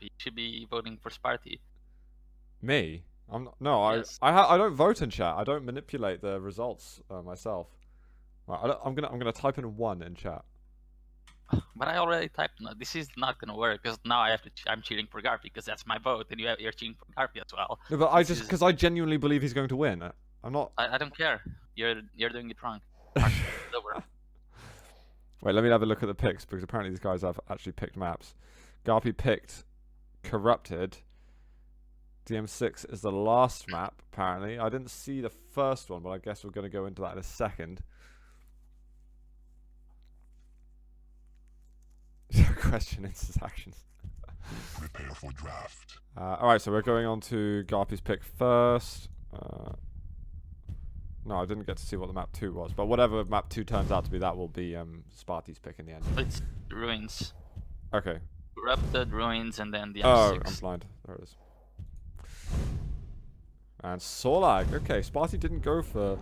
You should be voting for Sparty. Me? I'm not, no, Yes. I don't vote in chat. I don't manipulate the results myself. Right, I'm gonna type in 1 in chat. But I already typed. No, this is not gonna work because now I have to. I'm cheating for GaRpY because that's my vote, and you're cheating for GaRpY as well. No, but because I genuinely believe he's going to win. I'm not. I don't care. You're doing it wrong. It's over. Wait, let me have a look at the picks because apparently these guys have actually picked maps. GaRpY picked Corrupted. DM6 is the last map, apparently. I didn't see the first one, but I guess we're going to go into that in a second. Question into actions. Prepare for draft. Alright, so we're going on to GaRpY's pick first. No, I didn't get to see what the map 2 was, but whatever map 2 turns out to be, that will be Sparty's pick in the end. It's Ruins. Okay. Corrupted, Ruins, and then the M6. Oh, I'm blind. There it is. And Sorlag. Okay, Sparty didn't go for...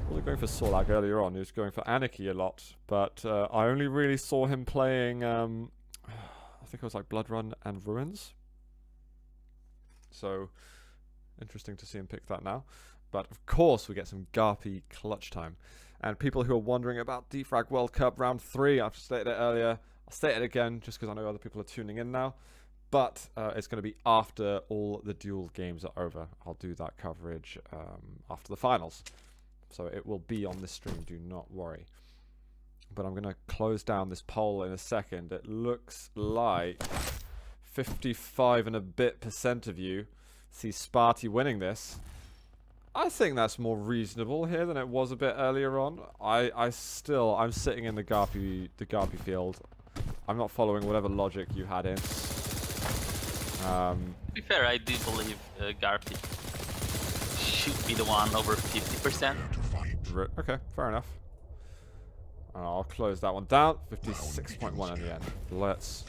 wasn't going for Sorlag earlier on. He was going for Anarchy a lot, but I only really saw him playing... I think it was like Blood Run and Ruins. So, interesting to see him pick that now. But of course, we get some GaRpY clutch time. And people who are wondering about Defrag World Cup Round 3, I've stated it earlier. I'll state it again, just because I know other people are tuning in now. But it's going to be after all the duel games are over. I'll do that coverage after the finals. So it will be on this stream, do not worry. But I'm going to close down this poll in a second. It looks like 55 and a bit % of you see Sparty winning this. I think that's more reasonable here than it was a bit earlier on. I'm sitting in the GaRpY field. I'm not following whatever logic you had in. To be fair, I do believe GaRpY should be the one over 50%. Okay, fair enough. I'll close that one down. 56.1 in the end. Let's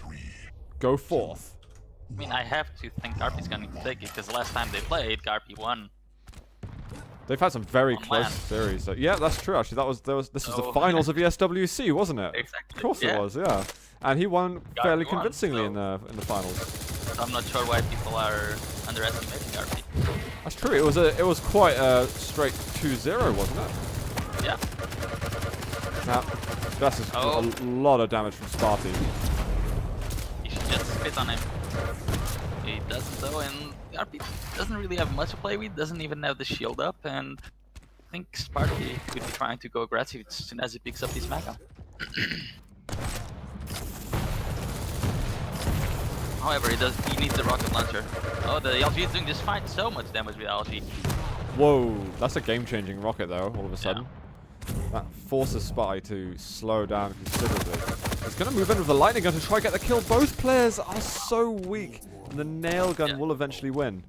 go forth. I mean, I have to think GaRpY's going to take it because last time they played, GaRpY won. They've had some very close series. So, yeah, that's true. Actually, this was the finals of ESWC, wasn't it? Exactly. Of course it was. Yeah, and he won fairly convincingly in the finals. So I'm not sure why people are underestimating GaRpY. That's true. It was quite a straight 2-0, wasn't it? Yeah. Now, that's just a lot of damage from Sparty. You should just spit on him. He doesn't though, and GaRpY doesn't really have much to play with, doesn't even have the shield up, and I think Sparty could be trying to go aggressive as soon as he picks up his mega. However, he needs the rocket launcher. Oh, the LG is doing just fine. So much damage with LG. Whoa, that's a game-changing rocket though, all of a sudden. Yeah. That forces Sparty to slow down considerably. He's going to move in with the lightning gun to try to get the kill. Both players are so weak, and the nail gun will eventually win.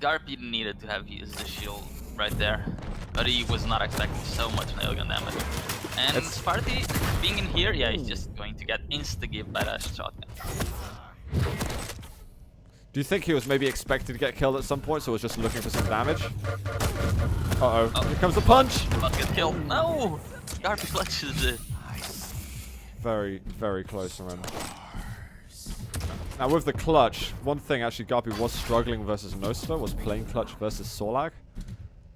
GaRpY needed to have used the shield right there, but he was not expecting so much nail gun damage. And Sparty being in here, yeah, he's just going to get insta-give by that shotgun. Do you think he was maybe expected to get killed at some point, so was just looking for some damage? Uh-oh. Here comes the punch! About to get killed. No! GaRpY clutches it. Very, very close from him. Now with the clutch, one thing actually GaRpY was struggling versus Nostra was playing clutch versus Sorlag.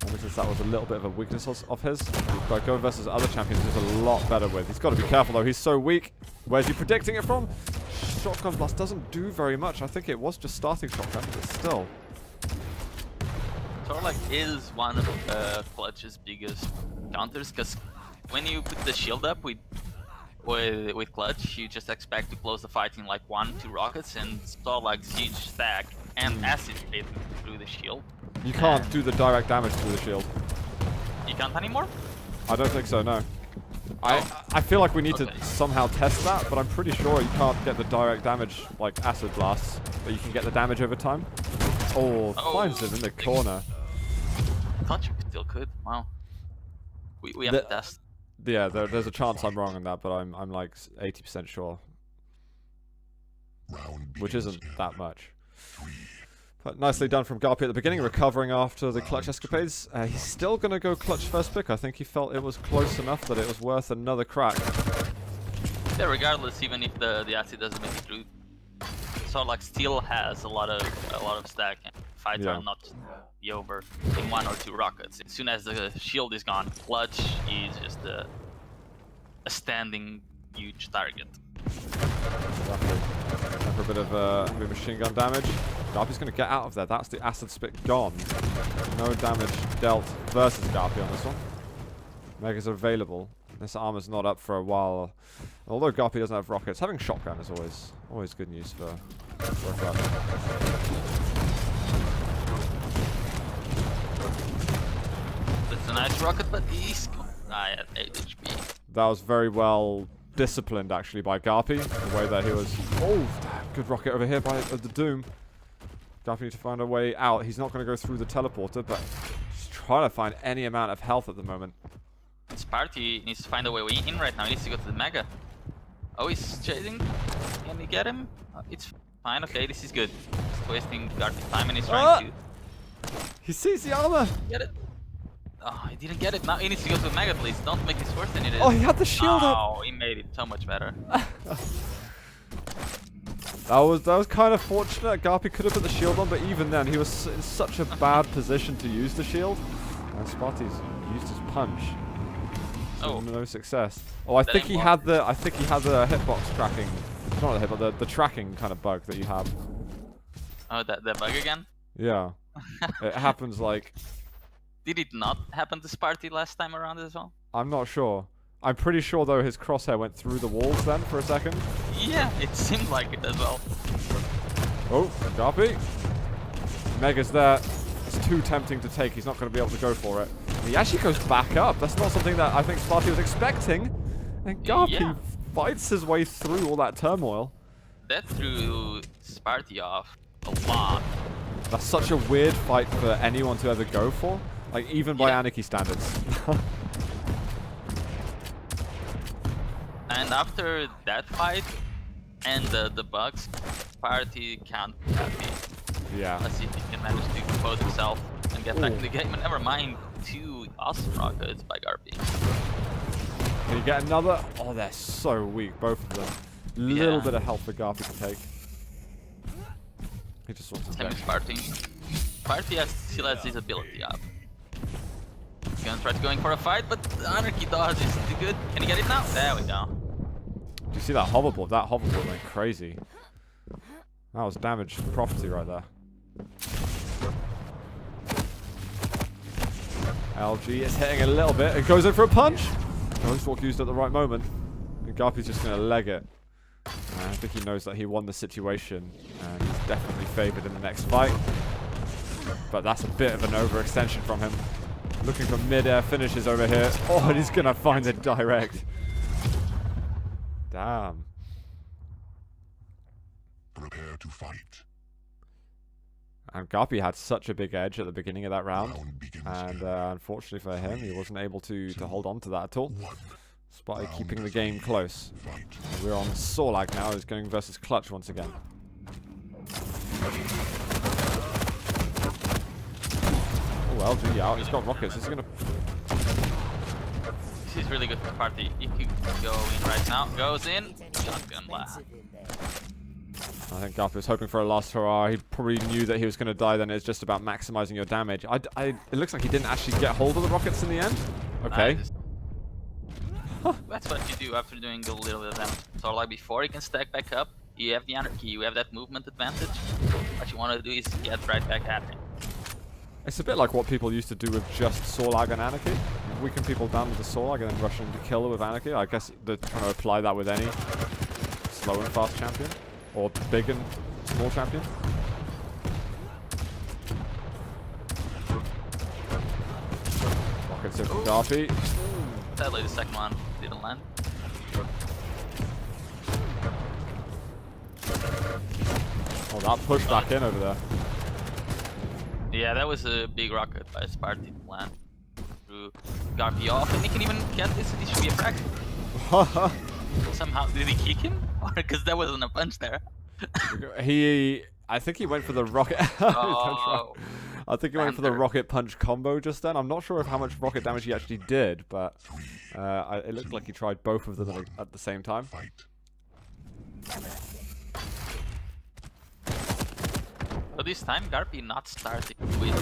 And because that was a little bit of a weakness of his. But going versus other champions he's a lot better with. He's got to be careful though, he's so weak. Where's he predicting it from? Shotgun blast doesn't do very much. I think it was just starting shotgun, but still. Sorlag is one of Clutch's biggest counters, because when you put the shield up with Clutch, you just expect to close the fight in like 1-2 rockets, and Sorlag's huge stack and acid hit through the shield. You can't do the direct damage through the shield. You can't anymore? I don't think so, no. I feel like we need to somehow test that, but I'm pretty sure you can't get the direct damage like acid blasts, but you can get the damage over time. Oh, finds him in the corner. I thought you still could. Wow. We have to test. Yeah, there's a chance I'm wrong on that, but I'm like 80% sure. Which isn't that much. But nicely done from GaRpY at the beginning, recovering after the clutch escapades. He's still going to go clutch first pick. I think he felt it was close enough that it was worth another crack. Yeah, regardless, even if the acid doesn't make it through, So like still has a lot of stack, and fights Yeah. are not just be over in 1 or 2 rockets. As soon as the shield is gone, clutch is just a standing huge target. Exactly. Time for a bit of heavy machine gun damage. GaRpY's going to get out of there. That's the acid spit gone. No damage dealt versus GaRpY on this one. Megas are available. This armor's not up for a while. Although GaRpY doesn't have rockets, having shotgun is always good news for a clutch. It's a nice rocket, but he's at 8 HP. That was very well disciplined actually by GaRpY. The way that he was. Oh, good rocket over here by the Doom. GaRpY needs to find a way out. He's not going to go through the teleporter, but just trying to find any amount of health at the moment. Spart1e needs to find a way in right now. He needs to go to the Mega. Oh, he's chasing. Can he get him? It's fine. Okay, this is good. He's wasting GaRpY's time and he's trying to He sees the armor. get it. Oh, he didn't get it. Now he needs to go to the Mega, please. Don't make this worse than it is. Oh, he had the shield up. Oh, he made it so much better. That was kind of fortunate. GaRpY could have put the shield on, but even then, he was in such a bad position to use the shield. And Spart1e's used his punch. So Oh. no success. Oh, I think he had the hitbox tracking. Not the hitbox, the tracking kind of bug that you have. Oh, that bug again? Yeah. It happens like. Did it not happen to Spart1e last time around as well? I'm not sure. I'm pretty sure though his crosshair went through the walls then for a second. Yeah, it seemed like it as well. Oh, GaRpY. Mega's there. It's too tempting to take. He's not going to be able to go for it. He actually goes back up. That's not something that I think Spart1e was expecting. And GaRpY fights his way through all that turmoil. That threw Spart1e off a lot. That's such a weird fight for anyone to ever go for. Like, even by Anarchy standards. And after that fight and the bugs, Spart1e can't be happy. Yeah. Let's see if he can manage to compose himself and get back in the game. And never mind 2 awesome rockets by GaRpY. Can you get another? Oh, they're so weak, both of them. Little bit of help for GaRpY to take. He just wants to Same with Spart1e. Spart1e still has his ability up. He's gonna try to going for a fight, but the Anarchy dodge is too good. Can he get it now? There we go. Do you see that hoverboard? That hoverboard went crazy. That was damaged property right there. LG is hitting a little bit. It goes in for a punch. Ghostwalk used at the right moment. And GaRpY's just going to leg it. I think he knows that he won the situation. And he's definitely favoured in the next fight. But that's a bit of an overextension from him. Looking for mid-air finishes over here. Oh, and he's going to find the direct. Damn. Prepare to fight. And GaRpY had such a big edge at the beginning of that round. Round begins And now. unfortunately for him, he wasn't able to hold on to that at all. 1. Spart1e keeping the game close. Fight. And we're on Sorlag now, who's going versus Clutch once again. Oh, LG out. He's got rockets. This is going to... This is really good for Spart1e. He could go in right now. Goes in. Shotgun blast. I think GaRpY was hoping for a last hurrah. He probably knew that he was going to die then. It's just about maximizing your damage. It looks like he didn't actually get hold of the rockets in the end. Okay. That's what you do after doing a little bit of damage. So like before you can stack back up, you have the Anarchy, you have that movement advantage. What you want to do is get right back at him. It's a bit like what people used to do with just Sorlag and Anarchy. Weaken people down with the Sorlag and then rush in to kill them with Anarchy. I guess they're trying to apply that with any slow and fast champion. Or big and small champion. Rockets in from GaRpY. Sadly the second one didn't land. Oh, that push back in over there. Yeah, that was a big rocket by Spart1e to land. Threw GaRpY off, and he can even get this. This should be a frag. Somehow, did he kick him? Or because there wasn't a punch there. I think he went for the rocket. Oh, I think he went for the rocket punch combo just then. I'm not sure of how much rocket damage he actually did, but it looked like he tried both of them at the same time. Fight. But this time, GaRpY not starting with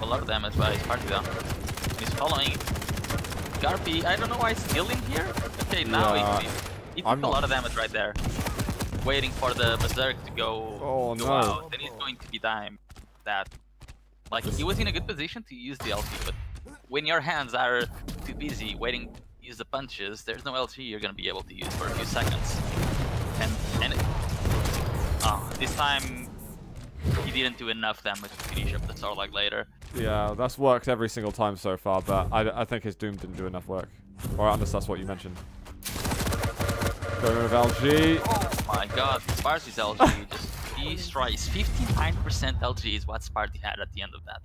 a lot of damage by Sparty down. He's following GaRpY. I don't know why he's still in here. Okay, now he took a lot of damage right there. Waiting for the Berserk to go, out. Then he's going to be dying. That. Like, he was in a good position to use the LT, but when your hands are too busy waiting to use the punches, there's no LT you're gonna be able to use for a few seconds. This time he didn't do enough damage to finish up the Starlight later. Yeah, that's worked every single time so far, but I think his Doom didn't do enough work. Or unless that's what you mentioned. Going with LG. Oh my god, Sparty's LG just destroys. 59% LG is what Sparty had at the end of that.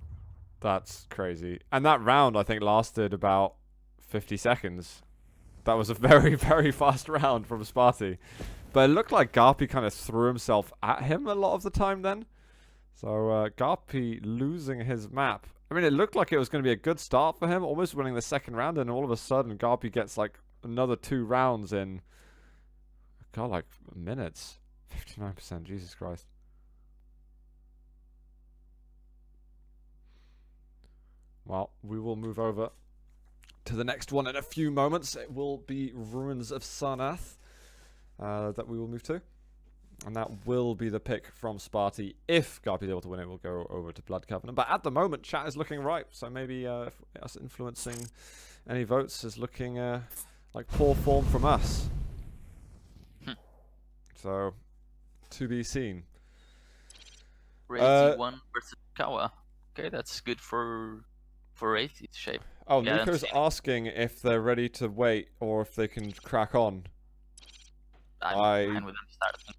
That's crazy. And that round, I think, lasted about 50 seconds. That was a very, very fast round from Sparty. But it looked like GaRpY kind of threw himself at him a lot of the time then. So GaRpY losing his map. I mean, it looked like it was going to be a good start for him, almost winning the second round, and all of a sudden GaRpY gets like another 2 rounds in, God, like minutes. 59%, Jesus Christ. Well, we will move over to the next one in a few moments. It will be Ruins of Sarnath that we will move to. And that will be the pick from Sparty. If GaRpY is able to win it, we'll go over to Blood Covenant. But at the moment, chat is looking right. So maybe us influencing any votes is looking like poor form from us. So, to be seen. Crazy 1 versus Kawa. Okay, that's good for 80's shape. Oh, yeah, Nico's asking if they're ready to wait or if they can crack on. I'm fine with them starting.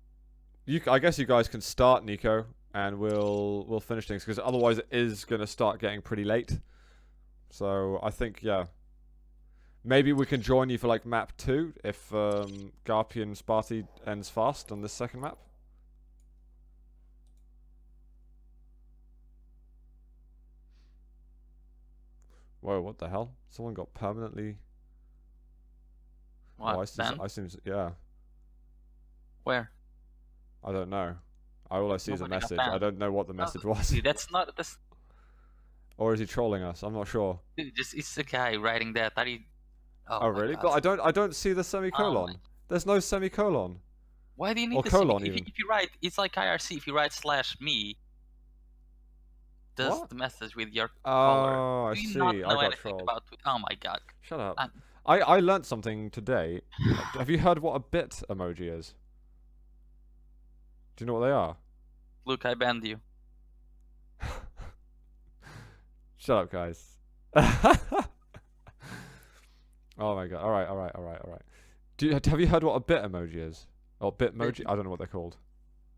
I guess you guys can start, Nico, and we'll finish things, because otherwise it is going to start getting pretty late. So I think, yeah, maybe we can join you for like map 2 if GaRpY and Sparty ends fast on this second map. Whoa, what the hell? Someone got permanently... What, I seem yeah. Where? I don't know. All I see is a message. I don't know what the message was. Dude, that's not... That's... Or is he trolling us? I'm not sure. Dude, it's the guy writing that. Oh really? But I don't see the semicolon. Oh, there's no semicolon. Why do you need or the colon semicolon? even? If you write, it's like IRC. If you write /me, does What? the message with your Oh, I Do you see. not I know got anything trolled. about Oh my god. Shut up. I'm- I learnt something today. Have you heard what a bit emoji is? Do you know what they are? Look, I banned you. Shut up, guys. Oh my god. Alright. Have you heard what a bit emoji is? Or bitmoji? I don't know what they're called.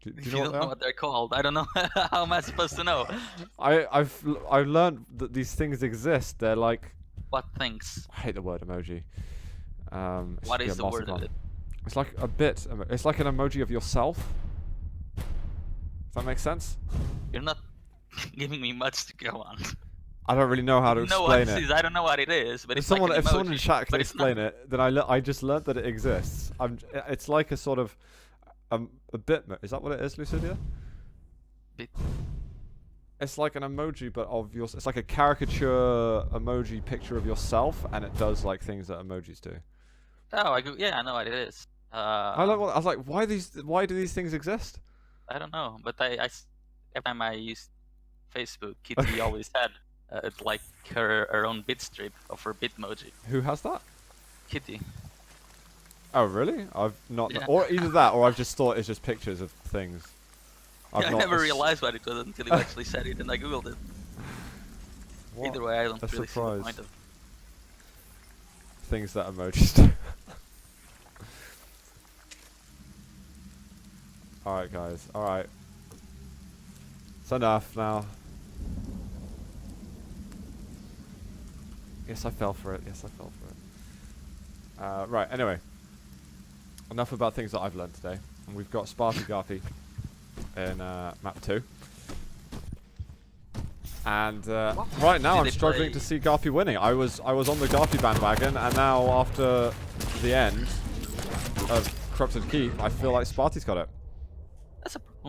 Do You you know don't know what what they're called. I don't know. How am I supposed to know? I've learned that these things exist. They're like... What things? I hate the word emoji. It's What just is a the word of masterclass. it? It's like a bit. It's like an emoji of yourself. Does that make sense? You're not giving me much to go on. I don't really know how to You know what explain this it. is. I don't know what it is, but If it's like someone, an if someone in emoji, chat can but it's not- explain it, then I just learned that it exists. It's like a sort of a bit. Is that what it is, Lucidia? Bit. It's like an emoji, but of your. It's like a caricature emoji picture of yourself, and it does like things that emojis do. Oh, yeah, I know what it is. I was like, why do these things exist? I don't know, but every time I used Facebook, Kitty always had it's like her own bit strip of her Bitmoji. Who has that? Kitty. Oh really? I've not, Yeah. or either that, or I've just thought it's just pictures of things. I not never realized what it was until you actually said it, and I googled it. What? Either way, I don't A really see surprise. the point of. Things that emojis do. Alright guys, alright. It's enough now. Yes, I fell for it. Right, anyway. Enough about things that I've learned today. And we've got Sparty GaRpY in map 2. And right now Did I'm they struggling play- to see GaRpY winning. I was on the GaRpY bandwagon, and now after the end of Corrupted Keep, I feel like Sparty's got it.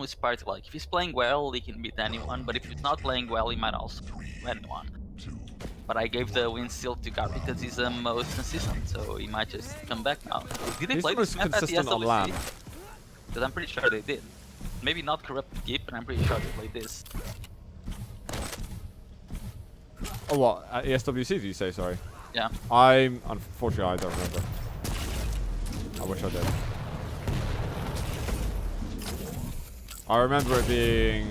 with Sparty, like if he's playing well, he can beat anyone, but if he's not playing well, he might also beat anyone. But I gave the win still to GaRpY because he's the most consistent, so he might just come back now. Did they He's play the this most map at the consistent on land. SWC? Because I'm pretty sure they did. Maybe not Corrupt Gip, but I'm pretty sure they played this. Oh, what? At ESWC, did you say? Sorry. Yeah. Unfortunately, I don't remember. I wish I did. I remember it being...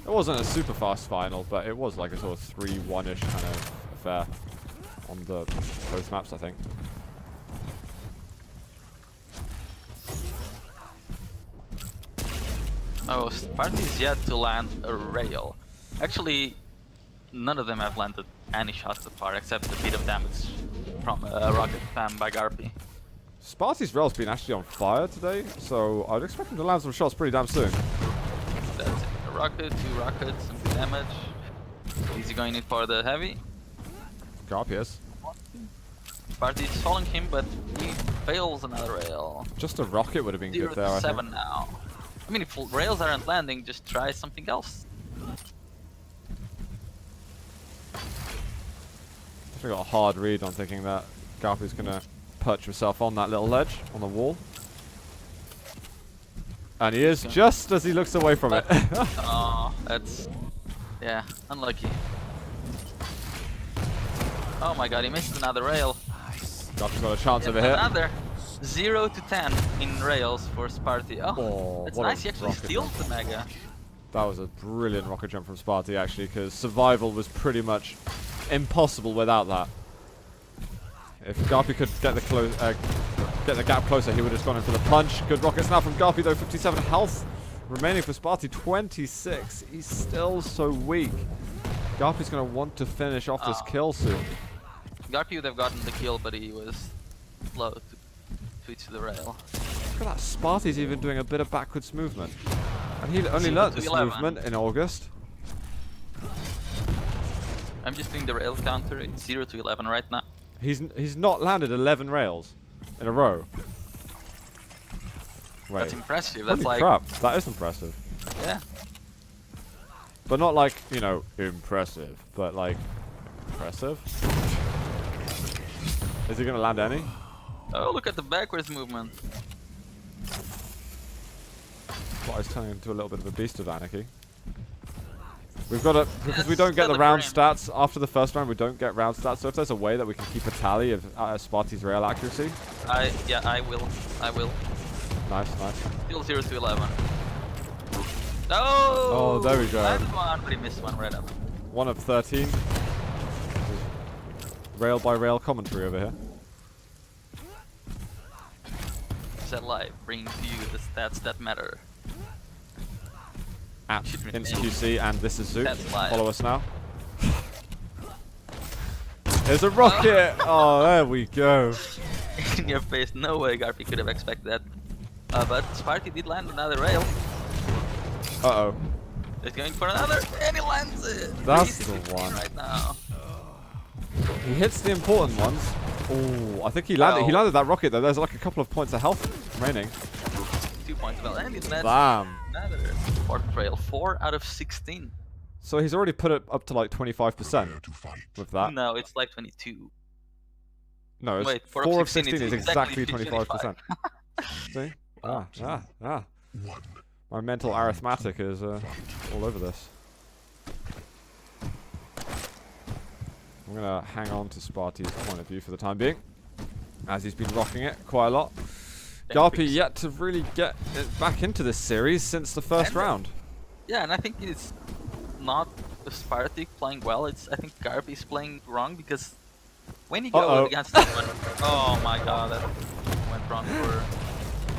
It wasn't a super fast final, but it was like a sort of 3-1-ish kind of affair on the both maps, I think. Oh, Sparty's yet to land a rail. Actually, none of them have landed any shots so far, except a bit of damage from a rocket spam by GaRpY. Sparty's rail's been actually on fire today, so I'd expect him to land some shots pretty damn soon. That's it. A rocket, 2 rockets, some good damage. Is he going in for the heavy? GaRpY is. Sparty's following him, but he fails another rail. Just a rocket would have been good there, I think. 7 now. I mean, if rails aren't landing, just try something else. I got a hard read on thinking that GaRpY's gonna perch himself on that little ledge on the wall. And he is, just as he looks away from it. Oh, that's... yeah, unlucky. Oh my god, he missed another rail. GaRpY's got a chance Yeah, over here. another 0 to 10 in rails for Sparty. Oh, that's what a nice, he actually rocket steals jump. the Mega. That was a brilliant rocket jump from Sparty, actually, because survival was pretty much impossible without that. If GaRpY could get the gap closer, he would have gone in for the punch. Good rockets now from GaRpY, though. 57 health remaining for Sparty. 26. He's still so weak. GaRpY's going to want to finish off this kill soon. GaRpY would have gotten the kill, but he was slow to switch to the rail. Look at that. Sparty's even doing a bit of backwards movement. And he only learnt this movement in August. I'm just doing the rail counter. It's 0 to 11 right now. He's not landed 11 rails in a row. Wait. That's impressive. That's Holy like... crap. That is impressive. yeah. But not like, you know, impressive. But like, impressive? Is he going to land any? Oh, look at the backwards movement. Well, he's turning into a little bit of a beast of anarchy. We've got to, because we That's don't get the still a round frame. stats after the first round, we don't get round stats. So if there's a way that we can keep a tally of Sparty's rail accuracy. Yeah, I will. Nice, nice. Still 0 to 11. Oh, there we go. Landed one, but he missed one right up. 1 of 13. Rail by rail commentary over here. Set Live, bringing to you the stats that matter. At Should rename InsQC, and this is Zoot. That's live. Follow us now. There's a rocket! Oh, there we go. In your face, no way GaRpY could have expected that. But Sparty did land another rail. Uh-oh. He's going for another, and he lands it! That's Easy the 15 one. right now. He hits the important ones. Oh, I think he landed. He Well. landed that rocket though. There's like a couple of points of health remaining. 2 points well, and he lands Bam. another fourth rail. 4 out of 16. So he's already put it up to like 25% Prepare to fight. with that. No, it's like 22. No, it's Wait, 4 of 16 is exactly 25. 25%. See? Ah. 1. My mental arithmetic is all over this. I'm gonna hang on to Sparty's point of view for the time being, as he's been rocking it quite a lot. GaRpY yet to really get it back into this series since the first round. Yeah, and I think it's not the Sparty playing well. It's I think GaRpY's playing wrong because when you go against someone, oh my god, that went wrong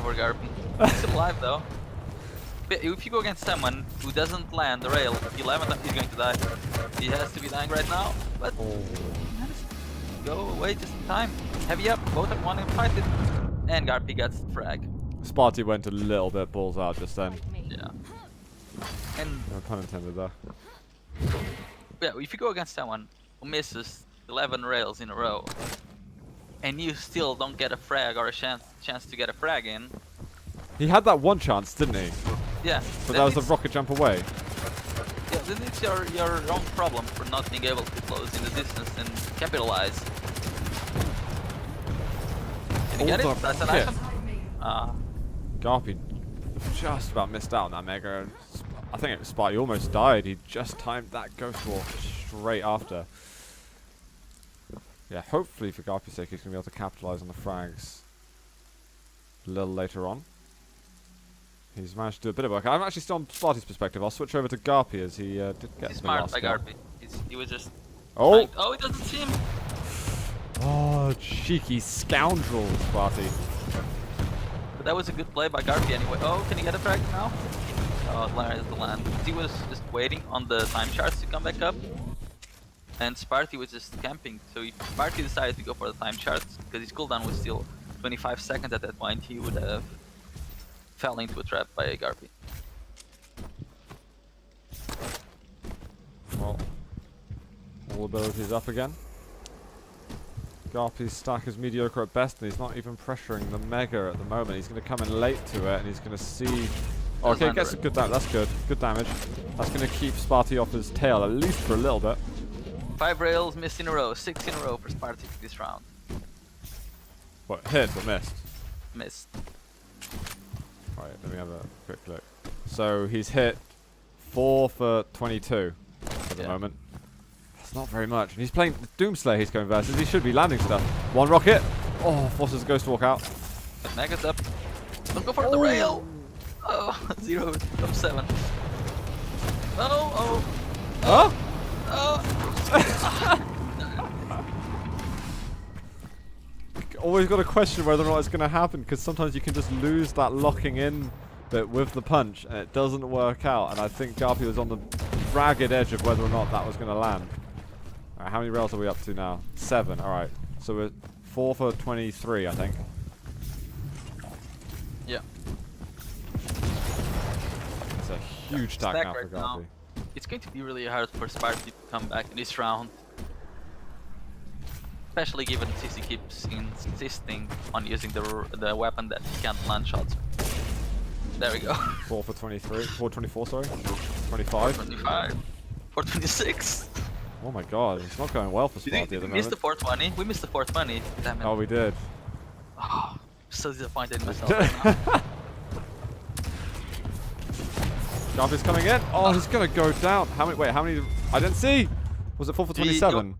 for GaRpY. He's still alive though. But if you go against someone who doesn't land the rail, if you land, he's going to die. He has to be dying right now, but go away just in time. Heavy up, both have one and fight it, and GaRpY gets the frag. Sparty went a little bit balls out just then. Yeah. And No pun intended there. yeah, if you go against someone who misses 11 rails in a row, and you still don't get a frag or a chance to get a frag in. He had that one chance, didn't he? Yeah. But then that was the it's- rocket jump away. Yeah, then it's your own problem for not being able to close in the distance and capitalize. Can you get Oh, it? the That's an shit. item. GaRpY just about missed out on that mega. And I think it was Spart. He almost died. He just timed that ghost walk straight after. Yeah, hopefully for GaRpY's sake, he's going to be able to capitalize on the frags a little later on. He's managed to do a bit of work. I'm actually still on Sparty's perspective. I'll switch over to GaRpY as he did get He's the smart last by kill. GaRpY. He was just. Oh! Oh, it doesn't see him. Oh, cheeky scoundrel, Sparty. But that was a good play by GaRpY anyway. Oh, can he get a frag now? Oh, there's the land. He was just waiting on the time charts to come back up. And Sparty was just camping. So if Sparty decided to go for the time charts, because his cooldown was still 25 seconds at that point, he would have fell into a trap by GaRpY. Well, all abilities up again. GaRpY's stack is mediocre at best, and he's not even pressuring the mega at the moment. He's going to come in late to it, and he's going to see. Okay, gets a good damage. That's good. Good damage. That's going to keep Sparty off his tail, at least for a little bit. 5 rails missed in a row, 6 in a row for Sparty this round. What, hit or missed? Missed. Alright, let me have a quick look. So he's hit 4 for 22 at the moment. That's not very much. And he's playing Doomslayer he's going versus. He should be landing stuff. One rocket. Oh, forces a ghost walk out. But Mega's up. Don't go for the rail! Oh, 0 of 7. Oh, oh. Huh? Oh! Always got to question whether or not it's going to happen, because sometimes you can just lose that locking in bit with the punch and it doesn't work out. And I think GaRpY was on the ragged edge of whether or not that was going to land. Alright, how many rails are we up to now? 7. Alright, so we're 4 for 23, I think. Yeah. It's a huge stack now for right now. GaRpY. It's going to be really hard for Sparty to come back in this round. Especially given CC keeps insisting on using the weapon that he can't land shots. There we go. 4 for 23. 4 for 24, sorry. 25. 25. 426. Oh my god, it's not going well for Sparty at the We moment. missed the 420. We missed the 420. Damn it. Oh, we did. Oh, I'm so disappointed in myself right now. GaRpY's coming in. Oh, he's gonna go down. How many? Wait, how many? I didn't see. Was it 4 for 27?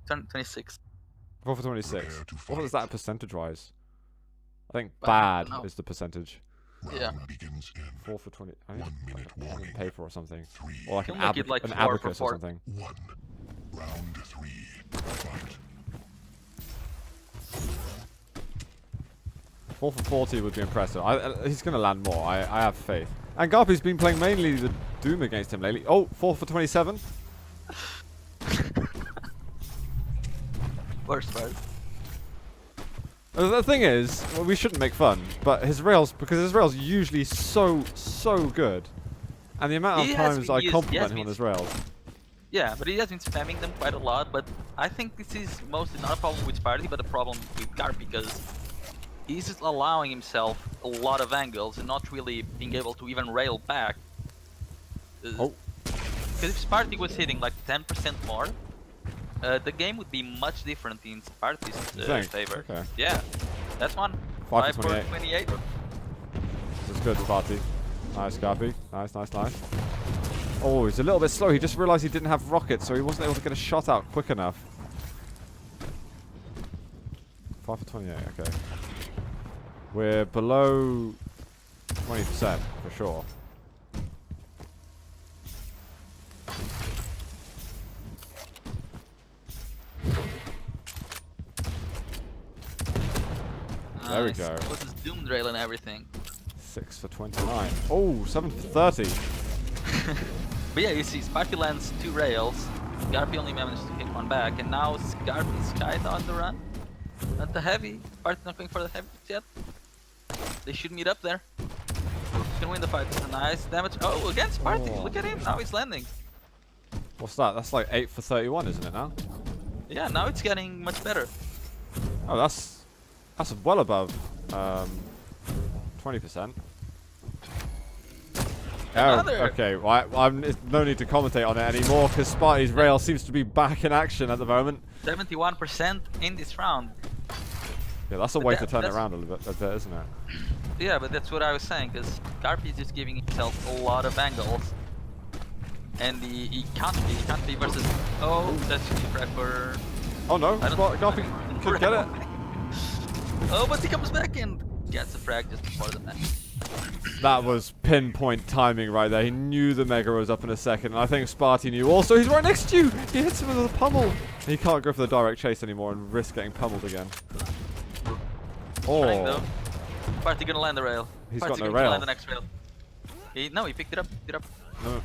26. 4 for 26. What was that percentage-wise? I think I bad don't know. is the percentage. Yeah. Round begins in 4 for 20. I think 1 minute like a walking. paper or something. 3, Or like Can an, make it like an 4 for abacus 4. or something. 1. Round 3. Fight. 4 for 40 would be impressive. He's gonna land more. I have faith. And GaRpY's been playing mainly the Doom against him lately. Oh, 4 for 27. Worst part. The thing is, well, we shouldn't make fun, but his rails, because his rails are usually so good. And the amount He of has times been I used- he compliment has him on been- his rails. Yeah, but he has been spamming them quite a lot, but I think this is mostly not a problem with Sparty, but a problem with GaRpY, because he's just allowing himself a lot of angles and not really being able to even rail back. Oh. Because if Sparty was hitting like 10% more, the game would be much different in Sparty's You think? favor. Okay. Yeah, that's one. 5 for 28. 28. This is good, Sparty. Nice, GaRpY. Nice, nice, nice. Oh, he's a little bit slow. He just realized he didn't have rockets, so he wasn't able to get a shot out quick enough. 5 for 28, okay. We're below 20% for sure. There we Nice. go. With his Doom Rail and everything. 6 for 29. Oh, 7 for 30. But yeah, you see, Sparty lands 2 rails. GaRpY only managed to hit 1 back, and now GaRpY's kinda on the run. Not the heavy. Sparty's not going for the heavy yet. They should meet up there. Can win the fight. Nice damage. Oh, against Sparty. Oh. Look at him. Now he's landing. What's that? That's like 8 for 31, isn't it now? Yeah, now it's getting much better. Oh, that's well above 20%. Another. Okay, well, there's no need to commentate on it anymore because Sparty's rail seems to be back in action at the moment. 71% in this round. Yeah, that's a way to turn it around a little bit, isn't it? Yeah, but that's what I was saying, because GaRpY is just giving himself a lot of angles. And he can't be versus... Oh, that's a frag for... Oh no, GaRpY could get it. Oh, but he comes back and gets a frag just before the match. That was pinpoint timing right there. He knew the Mega was up in a second, and I think Sparty knew also. He's right next to you! He hits him with a pummel! He can't go for the direct chase anymore and risk getting pummeled again. Trying, Oh. though. Sparty gonna land the rail. He's Sparty got no gonna rail. land the next rail. No, he picked it up. No.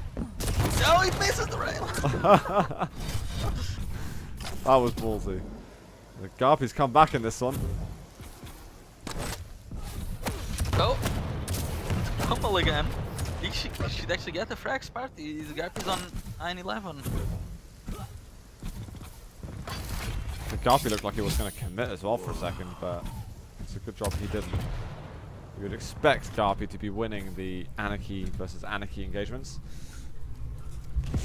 Oh, he misses the rail! That was ballsy. The GaRpY's come back in this one. Oh! Pummel again. He should actually get the frag. Sparty. His GaRpY's on 9-11. The GaRpY looked like he was going to commit as well for a second, but it's a good job he didn't. You would expect GaRpY to be winning the Anarchy versus Anarchy engagements.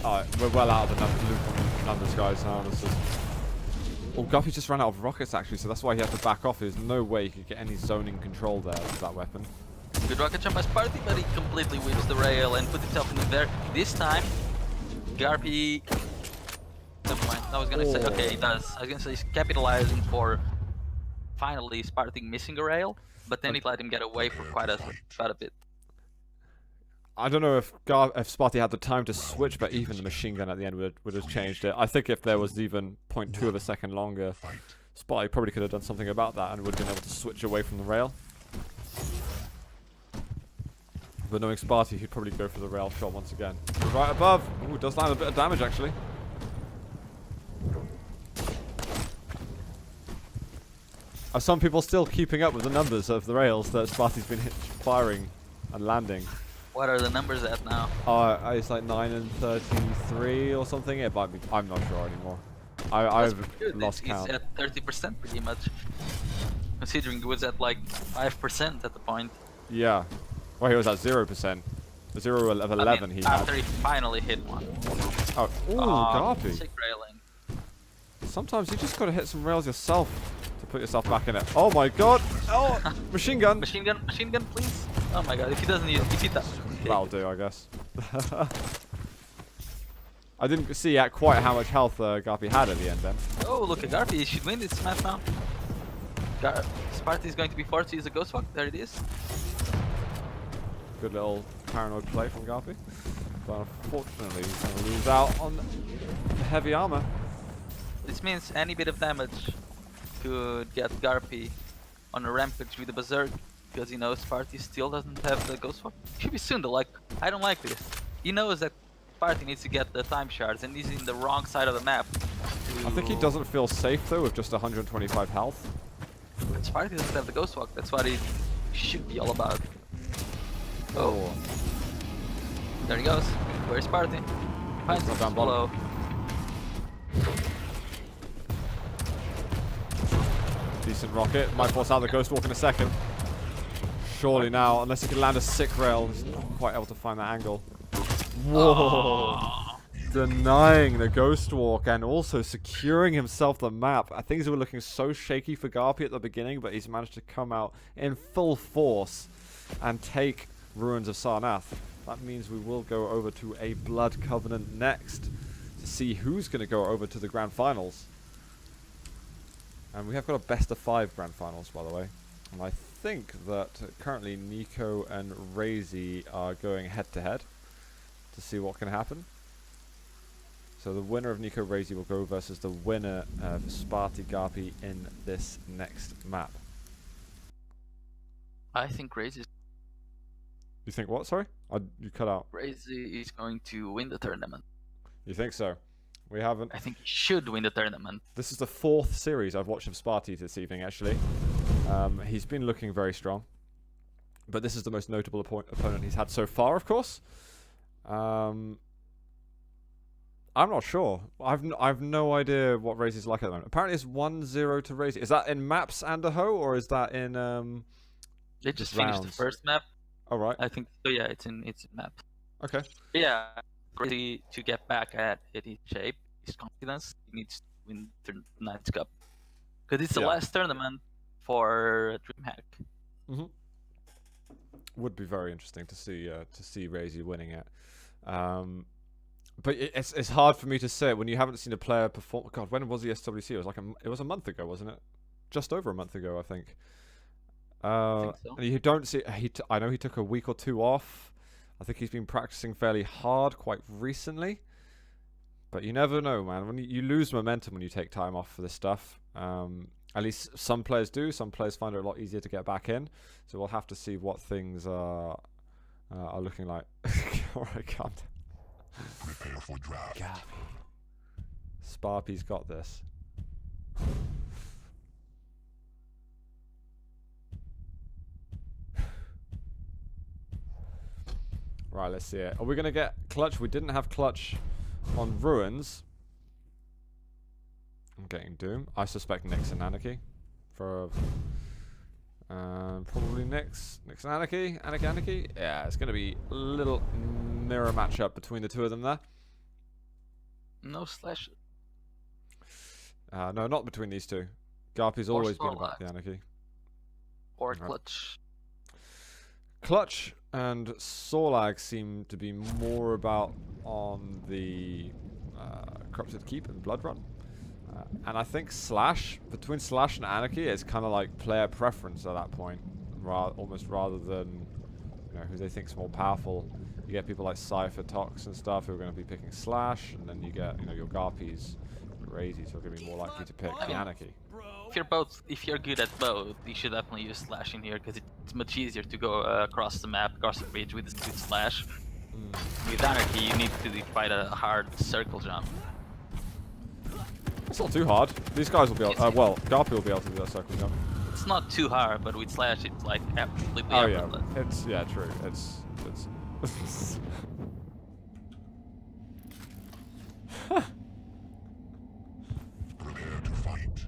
Alright, we're well out of the numbers, guys. This is... Oh, GaRpY just ran out of rockets, actually, so that's why he had to back off. There's no way he could get any zoning control there with that weapon. Good rocket jump by Sparty, but he completely whips the rail and puts himself in there. This time, GaRpY... Never mind. I was gonna say, okay, he does. I was gonna say he's capitalizing for finally Sparty missing a rail, but then he let him get away for quite a bit. I don't know if Sparty had the time to switch, but even the machine gun at the end would have changed it. I think if there was even 0.2 of a second longer, Sparty probably could have done something about that and would have been able to switch away from the rail. But knowing Sparty, he'd probably go for the rail shot once again. Right above. Ooh, does land a bit of damage, actually. Are some people still keeping up with the numbers of the rails that Sparty's been firing and landing? What are the numbers at now? It's like 9 and 33 or something. It might be. I'm not sure anymore. I've lost count. It's at 30% pretty much, considering it was at like 5% at the point. Yeah. Well, he was at 0%. 0 of 11 he had. After he finally hit one. Oh, ooh, GaRpY. Sick railing. Sometimes you just gotta hit some rails yourself to put yourself back in it. Oh my god! Oh, machine gun! Machine gun, please! Oh my god, if he doesn't use, if he does, that'll do, I guess. I didn't see quite how much health GaRpY had at the end then. Oh, look at GaRpY, he should win this match now. Sparty is going to be forced to use a Ghost Walk, there it is. Good little paranoid play from GaRpY. But unfortunately, he's going to lose out on the heavy armor. This means any bit of damage could get GaRpY on a rampage with the Berserk, because he knows Sparty still doesn't have the Ghost Walk. Should be soon though, like, I don't like this. He knows that Sparty needs to get the time shards, and he's in the wrong side of the map. I think he doesn't feel safe though with just 125 health. But Sparty doesn't have the Ghost Walk, that's what he should be all about. Oh. There he goes. Where's Sparty? Finds him down below. Decent rocket. Might force out the Ghost Walk in a second. Surely now, unless he can land a sick rail, he's not quite able to find that angle. Whoa! Oh. Denying the Ghost Walk and also securing himself the map. Things were looking so shaky for GaRpY at the beginning, but he's managed to come out in full force and take Ruins of Sarnath. That means we will go over to a Blood Covenant next to see who's going to go over to the Grand Finals. And we have got a best of 5 Grand Finals, by the way. And I think that currently Nico and Razy are going head to head to see what can happen. So the winner of Nico Razy will go versus the winner of Sparty GaRpY in this next map. I think Razy. You think what? Sorry, you cut out. Razy is going to win the tournament. You think so? We haven't. I think he should win the tournament. This is the 4th series I've watched of Sparty this evening, actually. He's been looking very strong. But this is the most notable opponent he's had so far, of course. I'm not sure. I've no idea what Razy's like at the moment. Apparently it's 1-0 to Razy. Is that in maps and a hoe, or is that in They just finished the first map. Oh, right. I think so, yeah, it's in maps. Okay. Yeah, crazy to get back at his shape, his confidence. He needs to win the Knights Cup because it's the Yeah. last tournament for DreamHack. Mm-hmm. Would be very interesting to see Razy winning it. But it's hard for me to say when you haven't seen a player perform. God, when was the SWC? It was like it was a month ago, wasn't it? Just over a month ago, I think. I think so. And you don't see. I know he took a week or two off. I think he's been practicing fairly hard quite recently. But you never know, man. When you lose momentum when you take time off for this stuff. At least some players do. Some players find it a lot easier to get back in. So we'll have to see what things are looking like. Alright, calm down. Prepare for draft. GaRpY's got this. Right, let's see it. Are we going to get clutch? We didn't have clutch on Ruins. I'm getting Doom. I suspect Nyx and Anarchy. For probably Nyx and Anarchy. Anarchy. Yeah, it's going to be a little mirror matchup between the two of them there. No slash. No, not between these two. GaRpY's Or always been Solag. about the Anarchy. Or Right. clutch. Clutch and Solag seem to be more about on the Corrupted Keep and Blood Run. And I think between Slash and Anarchy, it's kind of like player preference at that point, almost rather than who they think's more powerful. You get people like Cypher, Tox, and stuff who are going to be picking Slash, and then you get your GaRpYs, Razies who are going to be more likely to pick the Anarchy. If you're good at both, you should definitely use slash in here because it's much easier to go across the map, across the bridge with slash. With Anarchy, you need to fight a hard circle jump. It's not too hard. These guys will be able. Well, GaRpY will be able to do that circle jump. It's not too hard, but with slash, it's like completely Oh yeah, effortless. it's true. It's. Prepare to fight.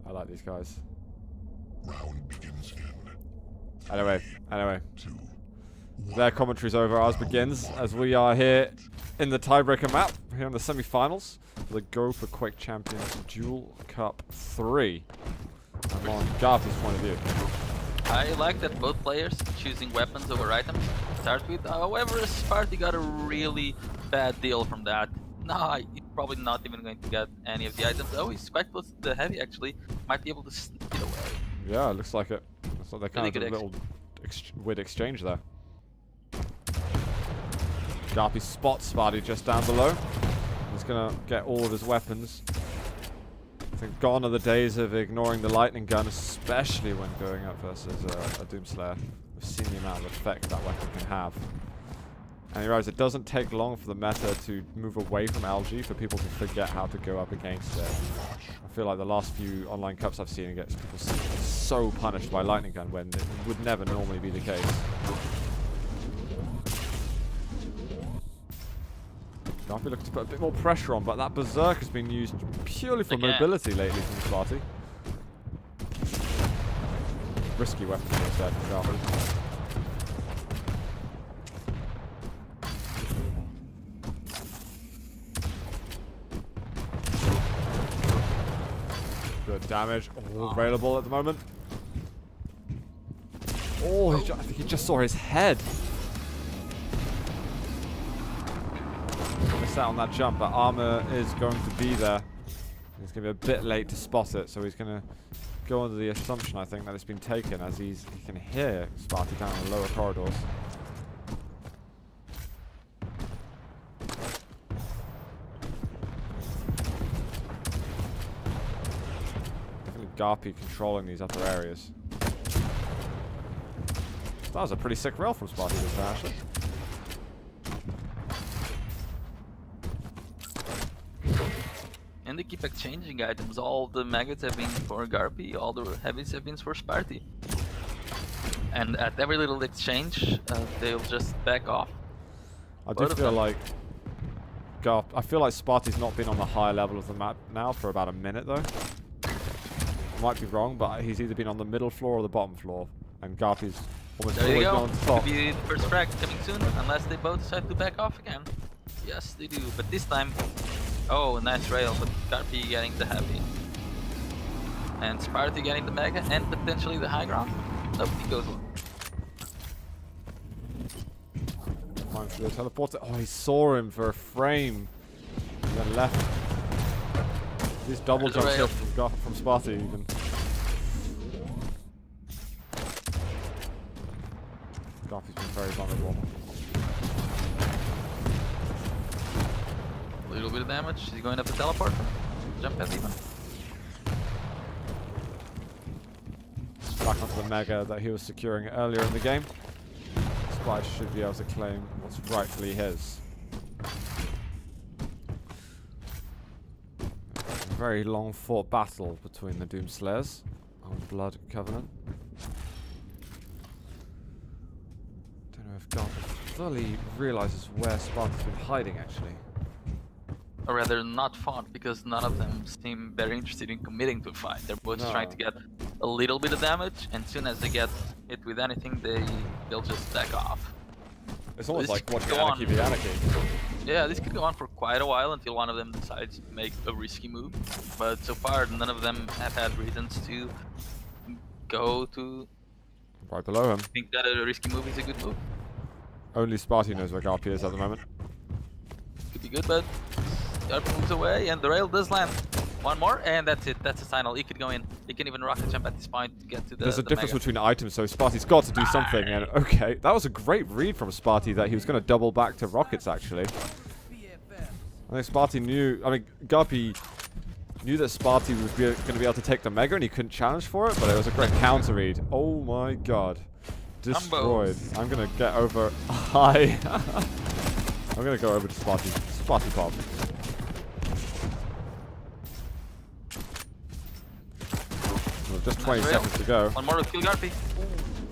I like these guys. Round begins in Anyway, 2, 1. their commentary's over. Ours begins as we are here in the tiebreaker map here in the semi-finals for the Go for Quake Champions Duel Cup 3. I'm on GaRpY's point of view. I like that both players choosing weapons over items to start with. However, Sparty got a really bad deal from that. No, he's probably not even going to get any of the items. Oh, he's quite close to the heavy actually. Might be able to sneak it away. Yeah, it looks like it. Looks like they kind Really of did a good little weird exchange there. GaRpY spots Sparty just down below. He's going to get all of his weapons. I think gone are the days of ignoring the lightning gun, especially when going up versus a Doomslayer. We've seen the amount of effect that weapon can have. And you realize it doesn't take long for the meta to move away from LG for people to forget how to go up against it. I feel like the last few online cups I've seen, it gets people so punished by lightning gun when it would never normally be the case. GaRpY looking to put a bit more pressure on, but that Berserk has been used purely for mobility lately from Sparty. Risky weapon instead from GaRpY. Good damage. All available at the moment. Oh, I think he just saw his head. Missed out on that jump, but armor is going to be there. He's going to be a bit late to spot it, so he's going to go under the assumption, I think, that it's been taken, as he can hear Sparty down in the lower corridors. GaRpY controlling these upper areas. That was a pretty sick rail from Sparty this time, actually. And they keep exchanging items. All the maggots have been for GaRpY, all the heavies have been for Sparty. And at every little exchange, they'll just back off. I do feel like I feel like Sparty's not been on the higher level of the map now for about a minute though. I might be wrong, but he's either been on the middle floor or the bottom floor, and GaRpY's Almost There you always go. on top. Could be the first frag coming soon, unless they both decide to back off again. Yes, they do. But this time, oh, nice rail. But GaRpY getting the heavy, and Spart1e getting the mega, and potentially the high ground. Nope, he goes low. Finds the teleporter. Oh, he saw him for a frame. And then left. These double There's a jumps rail. here from Spart1e even. GaRpY's been very vulnerable. A little bit of damage. He's going up the teleporter. Jump pad even. Back onto the mega that he was securing earlier in the game. Splice should be able to claim what's rightfully his. A very long fought battle between the Doomslayers on Blood Covenant. Don't know if GaRpY fully realizes where Spartan's been hiding actually. Or rather, not fought, because none of them seem very interested in committing to a fight. They're both just trying to get a little bit of damage, and as soon as they get hit with anything, they'll just back off. It's almost This like could watching go Anarchy on. be Anarchy. Yeah, this could go on for quite a while until one of them decides to make a risky move. But so far, none of them have had reasons to go to Right below him. think that a risky move is a good move. Only Sparty knows where GaRpY is at the moment. Could be good, but GaRpY moves away, and the rail does land. One more, and that's it. That's a signal. He could go in. He can even rocket jump at this point to get to the There's a difference mega. between items, so Sparty's got to do something. And okay, that was a great read from Sparty that he was going to double back to rockets. Actually, I think Sparty knew. I mean, GaRpY knew that Sparty was going to be able to take the mega, and he couldn't challenge for it. But it was a great counter read. Oh my god, destroyed. I'm going to get over. Hi. I'm going to go over to Sparty. Sparty pop. Just 20 Nice seconds to go. One more to kill GaRpY.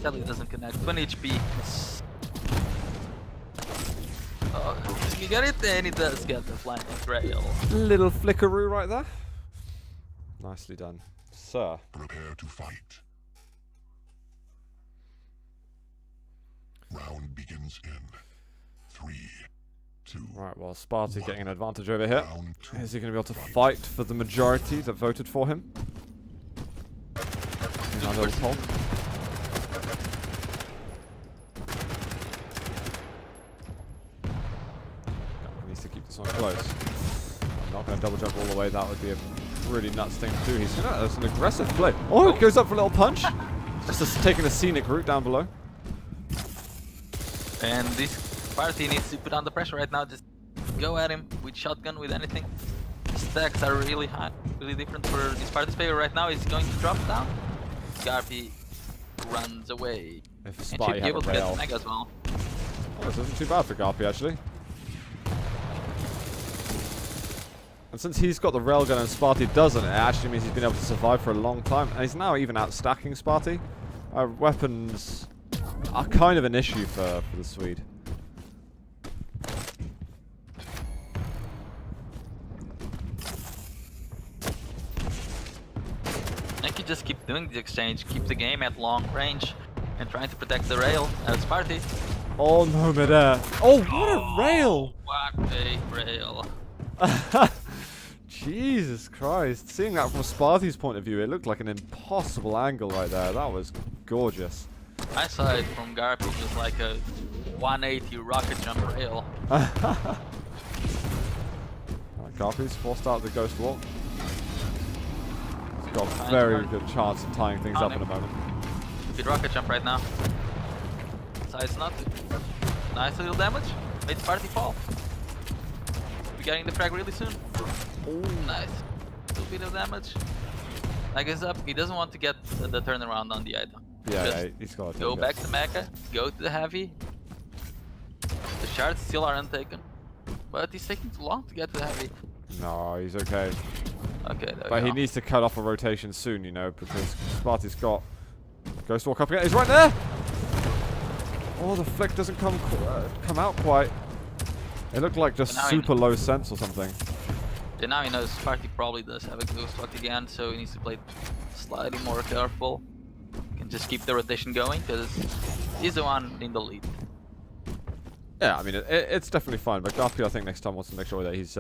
Sadly, it doesn't connect. 20 HP. Oh, you get it? And he does get the flying rail. Little flickaroo right there. Nicely done, sir. Prepare to fight. Round begins in 3, 2. Right, well, Sparty getting an advantage over here. Round 2. Is he going to be able to fight for the majority that voted for him? In our little poll. He needs to keep this one close. I'm not going to double jump all the way. That would be a really nuts thing to do. He's going to. That's an aggressive play. Oh, it goes up for a little punch. Just taking a scenic route down below. And this party needs to put on the pressure right now. Just go at him with shotgun, with anything. Stacks are really high, really different for this party's favor right now. He's going to drop down. GaRpY runs away. If And should Sparty be had a able to get the rail. mega as well. Oh, this isn't too bad for GaRpY actually. And since he's got the railgun and Sparty doesn't, it actually means he's been able to survive for a long time. And he's now even out stacking Sparty. Weapons are kind of an issue for the Swede. I could just keep doing the exchange, keep the game at long range, and trying to protect the rail. It's party. Oh no, midair. Oh, what a rail! What a rail. Jesus Christ. Seeing that from Sparty's point of view, it looked like an impossible angle right there. That was gorgeous. I saw it from GaRpY, just like a 180 rocket jump rail. GaRpY's forced out the ghost walk. He's got a very good chance of tying things up in a moment. Good rocket jump right now. Decides not to. Nice little damage. Made Sparty fall. We're getting the frag really soon. Oh, nice. Little bit of damage. Leg is up. He doesn't want to get the turnaround on the item. Yeah, Just yeah, he's got to go take back it. to mecha. Go to the heavy. The shards still are untaken. But he's taking too long to get to the heavy. No, he's okay. Okay, there But we he go. next to cut off a rotation soon, you know, because Sparty's got Ghost Walk up again. He's right there! Oh, the flick doesn't come out quite. It looked like just But now super low sense or something. Yeah, now he knows Sparty probably does have a ghost walk again, so he needs to play slightly more careful. Can just keep the rotation going, because He's the one in the lead. Yeah, I mean, it's definitely fine, but GaRpY, I think, next time wants to make sure that he's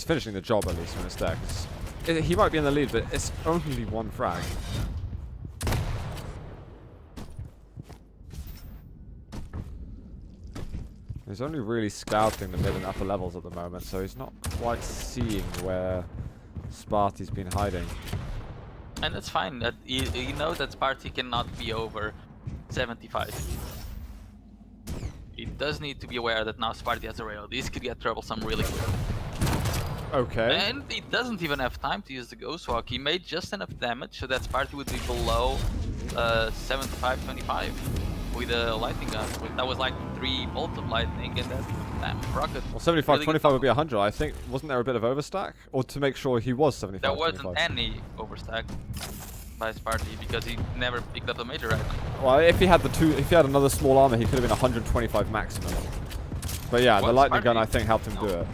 finishing the job, at least, when it's there. 'Cause he might be in the lead, but it's only one frag. He's only really scouting the mid and upper levels at the moment, so he's not quite seeing where Spart1e's been hiding. And that's fine. That you know that Spart1e cannot be over 75. He does need to be aware that now Spart1e has a rail. These could get troublesome really quick. Okay. And he doesn't even have time to use the Ghost Walk. He made just enough damage so that Spart1e would be below 75-25 with a lightning gun. That was like 3 bolts of lightning and that rocket. Well, 75-25 would be 100. I think, wasn't there a bit of overstack? Or to make sure he was 75-25? There wasn't any overstack by Spart1e because he never picked up a major item. Well, if he had another small armor, he could have been 125 maximum. But yeah, the lightning gun I think helped him do it.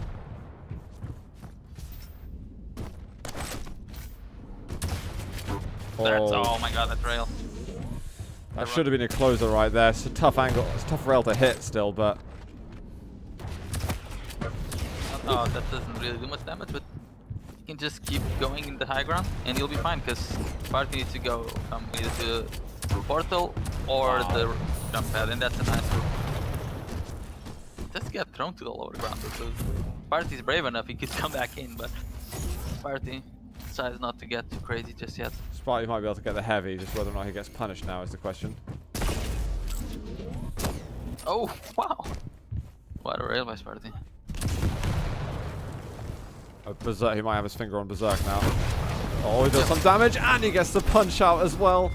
Oh my god, that rail. That should have been a closer right there. It's a tough angle. It's a tough rail to hit still, but... Oh, that doesn't really do much damage, but you can just keep going in the high ground and you'll be fine because Spart1e needs to go either to the portal or the jump pad, and that's a nice move. Just get thrown to the lower ground because Spart1e's brave enough, he could come back in, but Spart1e decides not to get too crazy just yet. Spart1e might be able to get the heavy, just whether or not he gets punished now is the question. Oh, wow! What a rail by Spart1e. Berserk, he might have his finger on Berserk now. Oh, he does some damage, and he gets the punch out as well.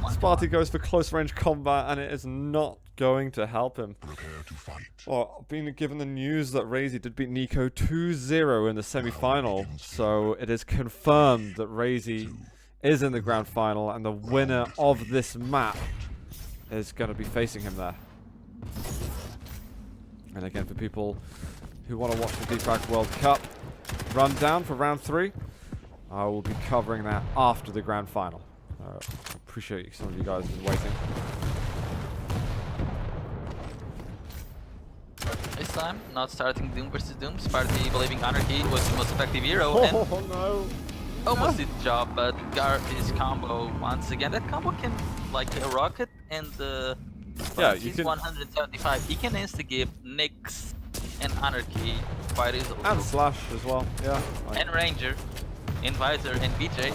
Spart1e goes for close range combat, and it is not going to help him. Prepare to fight. Well, being given the news that Razy did beat Nico 2-0 in the semi-final, so it is confirmed that Razy is in the grand final, and the winner of this map is going to be facing him there. And again, for people who want to watch the DFRAG World Cup rundown for round 3, I will be covering that after the grand final. I appreciate some of you guys have been waiting. This time, not starting Doom versus Doom. Spart1e believing Anarchy was the most effective hero and Oh no! almost did the job, but GaRpY's combo once again. That combo can, like a rocket and yeah, he's you can 175. He can insta-give Nyx and Anarchy quite easily. and slash as well. Yeah. And Ranger, Invisor, and BJ.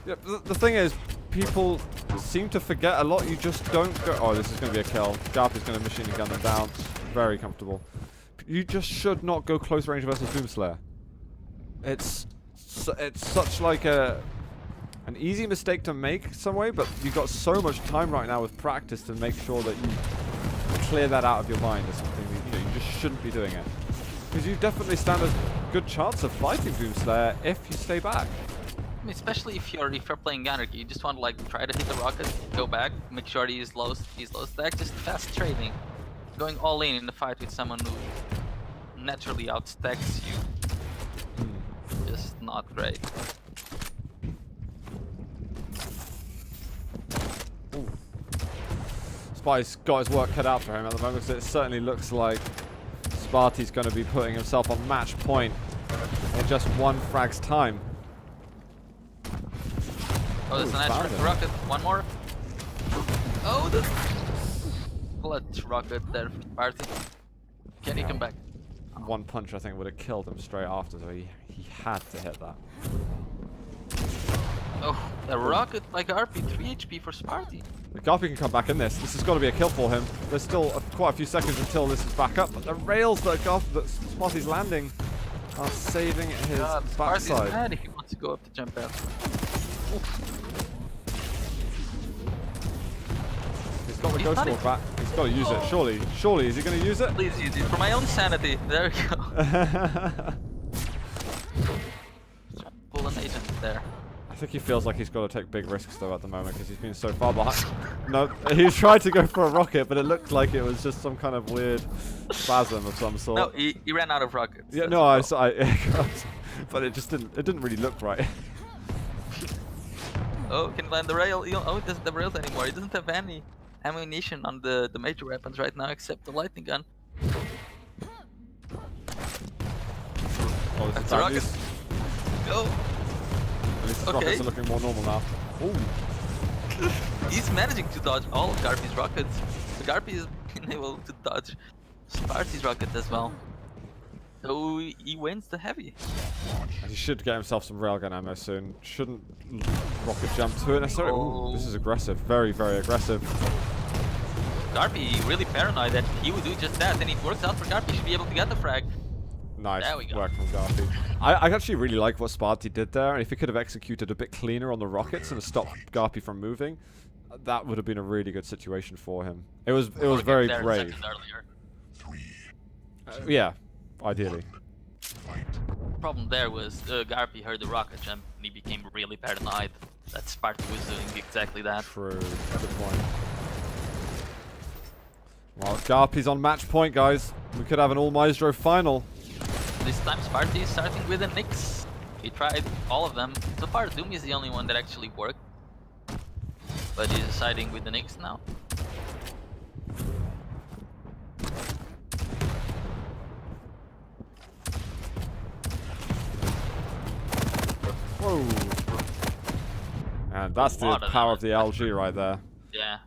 Yeah, the thing is, people seem to forget a lot. You just don't go. Oh, this is going to be a kill. GaRpY's going to machine gun them down. Very comfortable. You just should not go close range versus Doomslayer. It's such like an easy mistake to make some way, but you've got so much time right now with practice to make sure that you clear that out of your mind as something that, you just shouldn't be doing it. Because you definitely stand a good chance of fighting Doomslayer if you stay back. I mean, especially if you're playing Anarchy, you just want to like try to hit the rocket, go back, make sure he's low stack, just fast trading, going all in the fight with someone who naturally outstacks you. Just not great. Spy's got his work cut out for him at the moment, because it certainly looks like Spart1e's going to be putting himself on match point in just one frag's time. Oh, there's a nice rocket. One more. Oh, the clutch rocket there for Spart1e. Can he come back? One punch, I think, would have killed him straight after, so he had to hit that. Oh, the rocket by GaRpY, 3 HP for Spart1e. GaRpY can come back in this. This has got to be a kill for him. There's still quite a few seconds until this is back up, but the rails that Spart1e's landing are saving his Spart1e's backside. mad if he wants to go up the jump pad. He's got the ghost walk back. He's got to use it. Surely, is he going to use it? Please use it for my own sanity. There we go. Pull an agent there. I think he feels like he's got to take big risks though at the moment because he's been so far behind. No, he tried to go for a rocket, but it looked like it was just some kind of weird spasm of some sort. No, he ran out of rockets. Yeah, no, but it just didn't. It didn't really look right. Oh, can he land the rail? Oh, he doesn't have rails anymore. He doesn't have any ammunition on the major weapons right now except the lightning gun. Oh, this Back is to bad rockets. news. Go! At least his Okay. rockets are looking more normal now. Ooh. He's managing to dodge all of GaRpY's rockets. So GaRpY is been able to dodge Spart1e's rockets as well. So he wins the heavy. He should get himself some railgun ammo soon. Shouldn't rocket jump to it necessarily. Ooh, this is aggressive. Very, very aggressive. GaRpY really paranoid that he would do just that, and it works out for GaRpY. He should be able to get the frag. Nice There we go. work from GaRpY. I actually really like what Spart1e did there, and if he could have executed a bit cleaner on the rockets and stopped GaRpY from moving, that would have been a really good situation for him. It was very There a brave. second earlier. 3. Yeah, ideally. Fight. Problem there was GaRpY heard the rocket jump and he became really paranoid that Spart1e was doing exactly that. True. Good point. Well, GaRpY's on match point, guys. We could have an all Myztro final. This time Spart1e is starting with a Nyx. He tried all of them. So far Doom is the only one that actually worked. But he's deciding with the Nyx now. Whoa. And that's the Lot of power of damage. the LG right there. Yeah.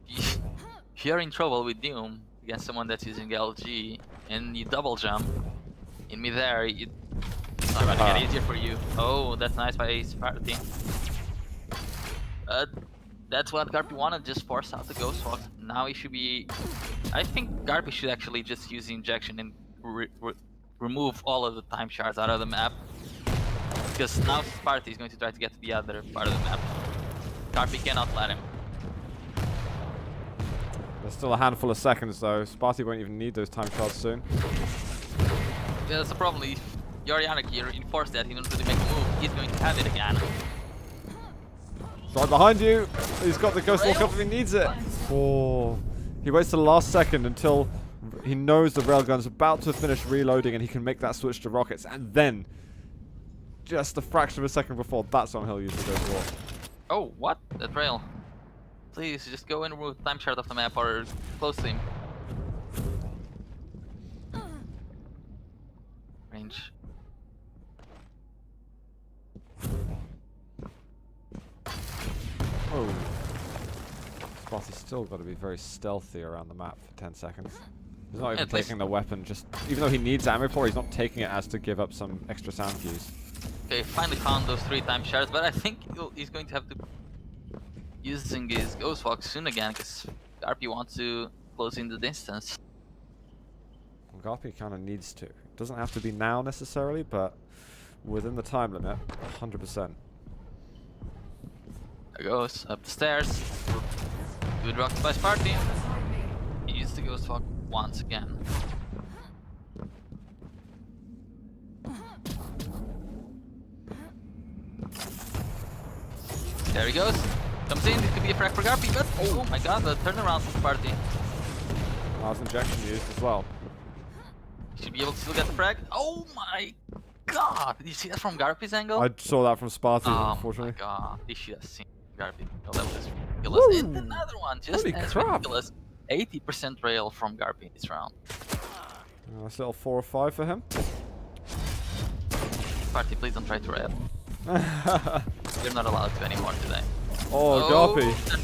If you're in trouble with Doom against someone that's using LG and you double jump in midair, it's not gonna get easier for you. Oh, that's nice by Spart1e. That's what GaRpY wanted, just force out the Ghost Walk. Now he should be... I think GaRpY should actually just use the injection and remove all of the time shards out of the map. Because now Spart1e is going to try to get to the other part of the map. GaRpY cannot let him. There's still a handful of seconds though. Spart1e won't even need those time shards soon. Yeah, that's the problem. If Yorianik here reinforced that he didn't really make a move, he's going to have it again. It's right behind you. He's got the Ghost Walk up if he needs it. Oh. He waits to the last second until he knows the railgun's about to finish reloading and he can make that switch to rockets. And then, just a fraction of a second before, that's when he'll use the Ghost Walk. Oh, what? That rail. Please, just go and remove time shard off the map or close to him. Range. Oh. Spart1e's still got to be very stealthy around the map for 10 seconds. He's not even At least- taking the weapon, just even though he needs ammo for it, he's not taking it as to give up some extra sound cues. Okay, finally found those 3 time shards, but I think he's going to have to using his Ghost Walk soon again, because GaRpY wants to close in the distance. Well, GaRpY kind of needs to. It doesn't have to be now necessarily, but within the time limit, 100%. There goes, up the stairs. Good rocked by Spart1e. He used the Ghost Walk once again. There he goes. Comes in, it could be a frag for GaRpY, but oh my god, the turnaround from Spart1e. That was injection used as well. Should be able to still get the frag. Oh my god! Did you see that from GaRpY's angle? I saw that from Spart1e, Oh unfortunately. my god, you should have seen GaRpY. Oh, that was ridiculous. And Woo! another one, just Holy as crap. ridiculous. 80% rail from GaRpY this round. Nice little 4 or 5 for him. Spart1e, please don't try to rail. You're not allowed to anymore today. Oh, GaRpY. that-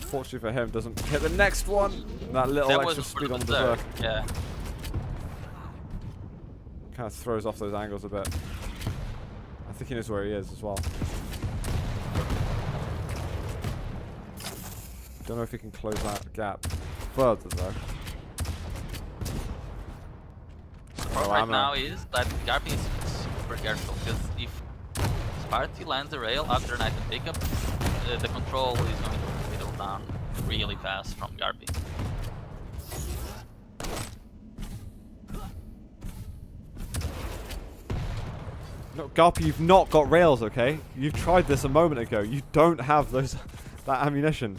Fortunately for him, doesn't hit the next one. That little that extra was for speed the on the berserk. berserk Yeah. kind of throws off those angles a bit. I think he knows where he is as well. Don't know if he can close that gap further though. The problem Oh, right ammo. now is that GaRpY is super careful, because if Spart1e lands the rail after an item pickup, the control is going to fiddle down really fast from GaRpY. No, GaRpY, you've not got rails, okay? You've tried this a moment ago. You don't have those that ammunition.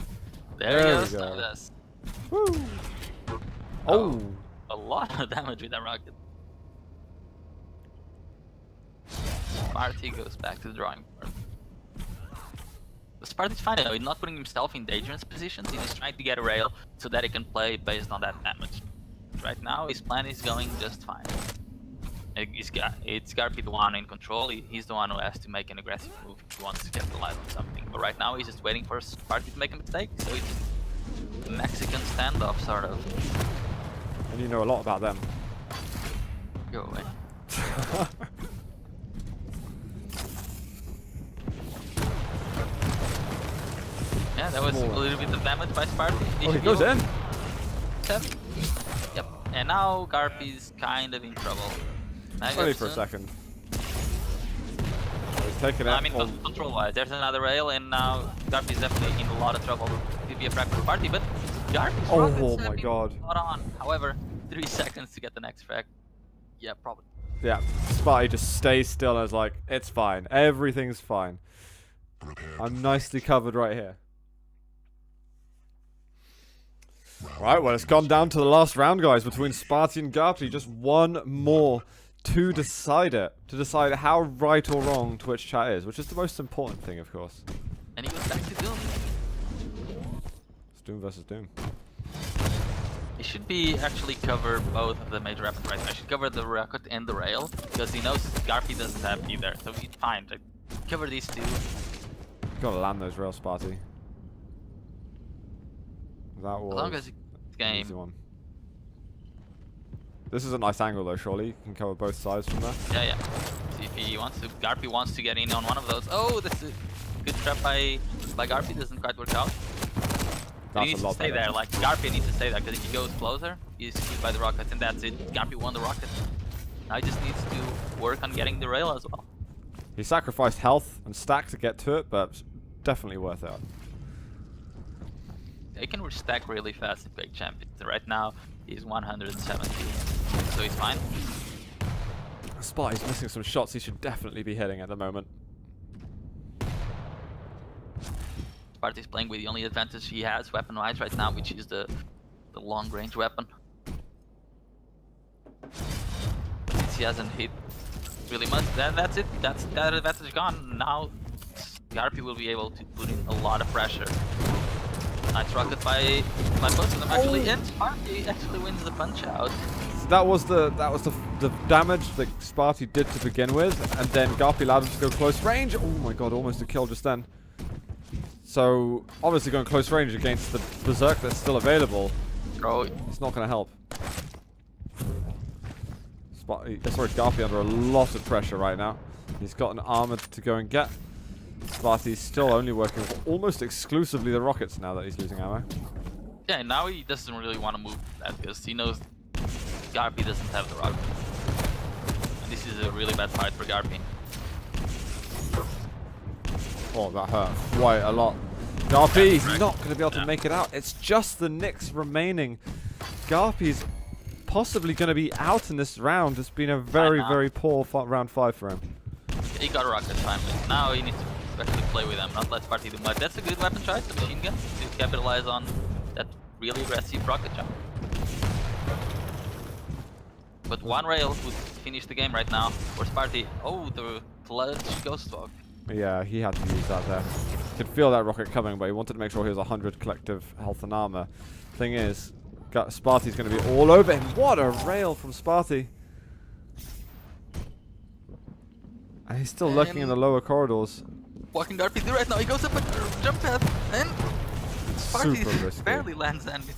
There There he we goes. go. Yes. Woo! Oh! A lot of damage with that rocket. Spart1e goes back to the drawing board. Sparty's fine though. He's not putting himself in dangerous positions. He's just trying to get a rail so that he can play based on that damage. Right now, his plan is going just fine. It's GaRpY the one in control. He's the one who has to make an aggressive move if he wants to get the light on something. But right now, he's just waiting for Sparty to make a mistake. So it's a Mexican standoff, sort of. And you know a lot about them. Go away. Yeah, that was a little bit of damage by Sparty. Oh, he goes in. 7. Yep. And now GaRpY's kind of in trouble. Only for a second. Oh, he's taking it. I mean, control-wise, there's another rail, and now GaRpY's definitely in a lot of trouble to be a frag for Sparty, but GaRpY's oh my god. spot on. However, 3 seconds to get the next frag. Yeah, probably. Yeah, Sparty just stays still and is like, it's fine. Everything's fine. I'm nicely covered right here. Right, well, it's gone down to the last round, guys, between Sparty and GaRpY. Just one more to decide it. To decide how right or wrong Twitch chat is, which is the most important thing, of course. And he goes back to Doom. It's Doom versus Doom. He should be actually cover both of the major weapons right now. He should cover the rocket and the rail, because he knows GaRpY doesn't have either, so he's fine. Like, cover these two. Gotta land those rails, Sparty. That was As long as it's an easy game. one. This is a nice angle though, surely. You can cover both sides from there. Yeah, yeah. See if he wants to. GaRpY wants to get in on one of those. Oh, this is a good trap by GaRpY. Doesn't quite work out. He needs to stay there. Like GaRpY needs to stay there, because if he goes closer, he's screwed by the rockets, and that's it. GaRpY won the rocket. Now he just needs to work on getting the rail as well. He sacrificed health and stack to get to it, but definitely worth it. They can stack really fast in Quake Champions. Right now, he's 170, so he's fine. Sparty's missing some shots he should definitely be hitting at the moment. Sparty's playing with the only advantage he has weapon-wise right now, which is the long-range weapon. Since he hasn't hit really much, that's it. That advantage gone. Now, GaRpY will be able to put in a lot of pressure. Nice rocket by both of them actually, and Sparty actually wins the punch out. So that was the damage that Sparty did to begin with, and then GaRpY allowed him to go close range. Oh my god, almost a kill just then. So obviously going close range against the Berserk that's still available, it's not going to help. GaRpY under a lot of pressure right now. He's got an armor to go and get. Sparty's still only working with almost exclusively the rockets now that he's losing ammo. Yeah, and now he doesn't really want to move that, because he knows GaRpY doesn't have the rocket. And this is a really bad fight for GaRpY. Oh, that hurt quite a lot. GaRpY's not going to be able to make it out. It's just the Nyx remaining. GaRpY's possibly going to be out in this round. It's been a very, very poor round 5 for him. He got a rocket finally. Now he needs to actually play with them, not let Sparty do much. That's a good weapon choice, the machine gun, to capitalize on that really aggressive rocket jump. But one rail would finish the game right now for Sparty. Oh, the clutch ghost walk. Yeah, he had to use that there. He could feel that rocket coming, but he wanted to make sure he was 100 collective health and armor. Thing is, Sparty's going to be all over him. What a rail from Sparty. And he's still lurking in the lower corridors. What can GaRpY do right now? He goes up a jump pad, and Sparty barely lands on it.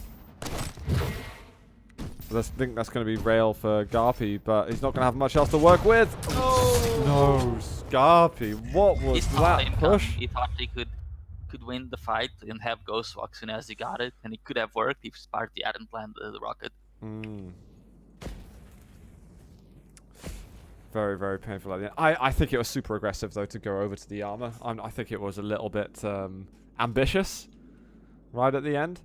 So I think that's going to be rail for GaRpY, but he's not going to have much else to work with. Oh. No, GaRpY, what was that push? He thought he could win the fight and have Ghost Walk soon as he got it, and it could have worked if Sparty hadn't landed the rocket. Very, very painful at the end. I think it was super aggressive, though, to go over to the armor. I think it was a little bit ambitious right at the end.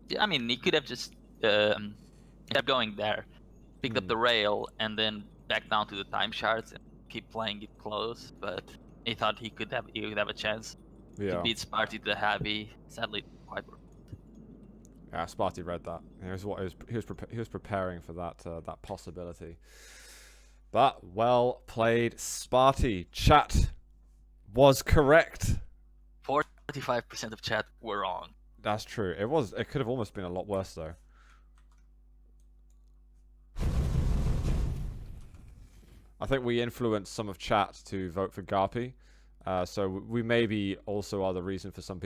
Yeah, I mean, he could have just kept going there, picked up the rail, and then back down to the time shards and keep playing it close. But he thought he could have a chance to beat Sparty to the heavy. Sadly, it didn't quite work. Yeah, Sparty read that. He was preparing for that possibility. But well played, Sparty. Chat, was correct. 45% of chat were wrong. That's true. It was. It could have almost been a lot worse though. I think we influenced some of chat to vote for GaRpY. So we maybe also are the reason for some people